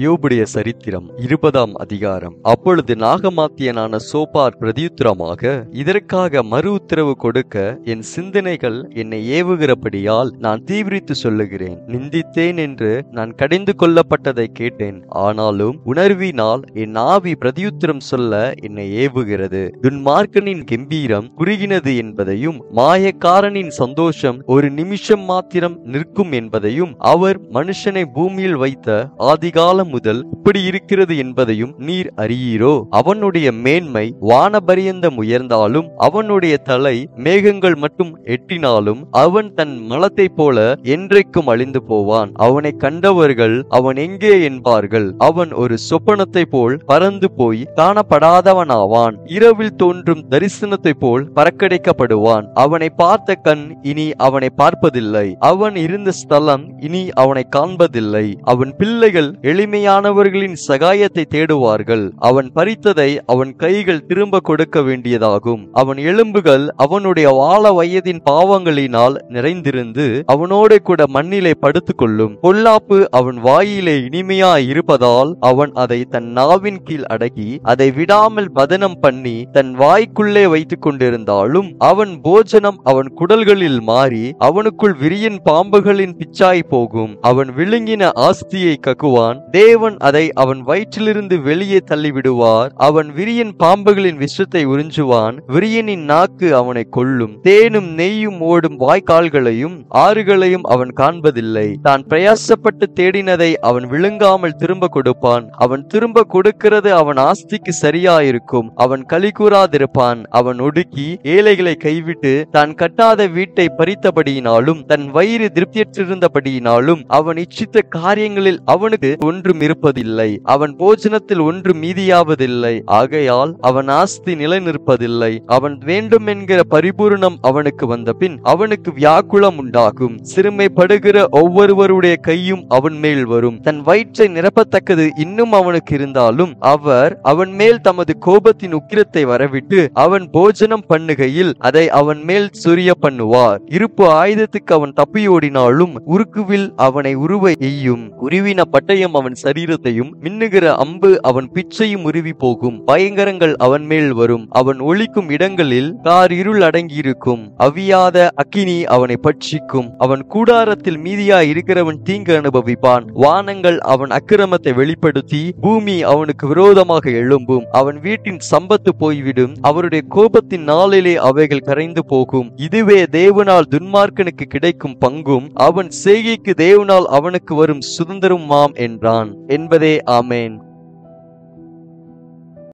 யோபுடைய சரித்திரம் 20ஆம் அதிகாரம். அப்பொழுது நாகமாத்தியனான சோபார் பிரதியுத்தரமாக, இதற்காக மறு உத்தரவு கொடுக்க என் சிந்தனைகள் என்னை ஏவுகிறபடியால் நான் தீவிரித்து சொல்லுகிறேன். நிந்தித்தேன் என்று நான் கடிந்து கொள்ளப்பட்டதை கேட்டேன். ஆனாலும் உணர்வினால் என் ஆவி பிரதியுத்தரம் சொல்ல என்னை ஏவுகிறது. துன்மார்க்கனின் கெம்பீரம் குறுகினது என்பதையும் மாயக்காரனின் சந்தோஷம் ஒரு நிமிஷம் மாத்திரம் நிற்கும் என்பதையும் அவர் மனுஷனை பூமியில் வைத்த ஆதிகாலம் முதல் இப்படி இருக்கிறது என்பதையும் நீர் அறியீரோ? அவனுடைய மேன்மை வானபரியந்தம் உயர்ந்தாலும் அவனுடைய தலை மேகங்கள் மட்டும் எட்டினாலும் அவன் தன் மலத்தை போல என்றைக்கும் அழிந்து போவான். அவனை கண்டவர்கள் அவன் எங்கே என்பார்கள். அவன் ஒரு சொப்பனத்தை போல் பறந்து போய் காணப்படாதவனாவான். இரவில் தோன்றும் தரிசனத்தை போல் பறக்கடைக்கப்படுவான். அவனை பார்த்த கண் இனி அவனை பார்ப்பதில்லை. அவன் இருந்த ஸ்தலம் இனி அவனை காண்பதில்லை. அவன் பிள்ளைகள் எளிமையானவர்களின் சகாயத்தை தேடுவார்கள். அவன் பறித்ததை அவன் கைகள் திரும்ப கொடுக்க வேண்டியதாகும். அவன் எலும்புகள் அவனுடைய வாழ வயதின் பாவங்களினால் நிறைந்திருந்து அவனோடு கூட மண்ணிலே படுத்துக் கொள்ளும். பொல்லாப்பு அவன் வாயிலே இனிமையாய் இருப்பதால் அவன் அதை தன் நாவின் கீழ் அடக்கி அதை விடாமல் பதனம் பண்ணி தன் வாய்க்குள்ளே வைத்துக் கொண்டிருந்தாலும் அவன் போஜனம் அவன் குடல்களில் மாறி அவனுக்குள் விரியன் பாம்புகளின் பிச்சாய் போகும். அவன் விழுங்கின ஆஸ்தியை கக்குவான். தேவன் அதை அவன் வயிற்றிலிருந்து வெளியே தள்ளிவிடுவார். அவன் விரியன் பாம்புகளின் விஷத்தை உறிஞ்சுவான். விரியனின் நாக்கு அவனை கொல்லும். தேனும் நெய்யும் ஓடும் வாய்க்கால்களையும் ஆறுகளையும் அவன் காண்பதில்லை. தான் பிரயாசப்பட்டு தேடினதை அவன் விழுங்காமல் திரும்ப கொடுப்பான். அவன் திரும்ப கொடுக்கிறது அவன் ஆஸ்திக்கு சரியாயிருக்கும். அவன் களி கூறாதிருப்பான். அவன் ஒடுக்கி ஏழைகளை கைவிட்டு தான் கட்டாத வீட்டை பறித்தபடியினாலும் தன் வயிறு திருப்தியற்றிருந்தபடியினாலும் அவன் இச்சித்த காரியங்களில் அவனுக்கு ஒன்றும் இருப்பதில்லை. அவன் போஜனத்தில் ஒன்று மீதியாவதில்லை. ஆகையால் அவன் ஆஸ்தி நிலை நிற்பதில்லை. அவன் வேண்டும் என்கிற பரிபூர்ணம் அவனுக்கு வந்த பின் அவனுக்கு வியாக்குலம் உண்டாகும். சிறுமைப்படுகிற ஒவ்வொருவருடைய கையும் அவன் மேல் வரும். தன் வயிற்றை நிரப்பத்தக்கது இன்னும் அவனுக்கு இருந்தாலும் அவர் அவன் மேல் தமது கோபத்தின் உக்கிரத்தை வரவிட்டு அவன் போஜனம் பண்ணுகையில் அதை அவன் மேல் சொரிய பண்ணுவார். இருப்பு ஆயுதத்துக்கு அவன் தப்பியோடினாலும் உருக்குவில் அவனை உருவ எய்யும். உருவின பட்டயம் அவன் சரீரத்தையும் மின்னுகிற அம்பு அவன் பிச்சையும் உருவி போகும். பயங்கரங்கள் அவன் மேல் வரும். அவன் ஒளிக்கும் இடங்களில் கார் இருள் அடங்கியிருக்கும். அவியாத அக்கினி அவனை பட்சிக்கும். அவன் கூடாரத்தில் மீதியாய் இருக்கிறவன் தீங்கு அனுபவிப்பான். வானங்கள் அவன் அக்கிரமத்தை வெளிப்படுத்தி பூமி அவனுக்கு விரோதமாக எழும்பும். அவன் வீட்டின் சம்பத்து போய்விடும். அவருடைய கோபத்தின் நாளிலே அவைகள் கரைந்து போகும். இதுவே தேவனால் துன்மார்க்கனுக்கு கிடைக்கும் பங்கும் அவன் செய்கைக்கு தேவனால் அவனுக்கு வரும் சுதந்திரமாம் என்றான் என்பதே. ஆமேன்.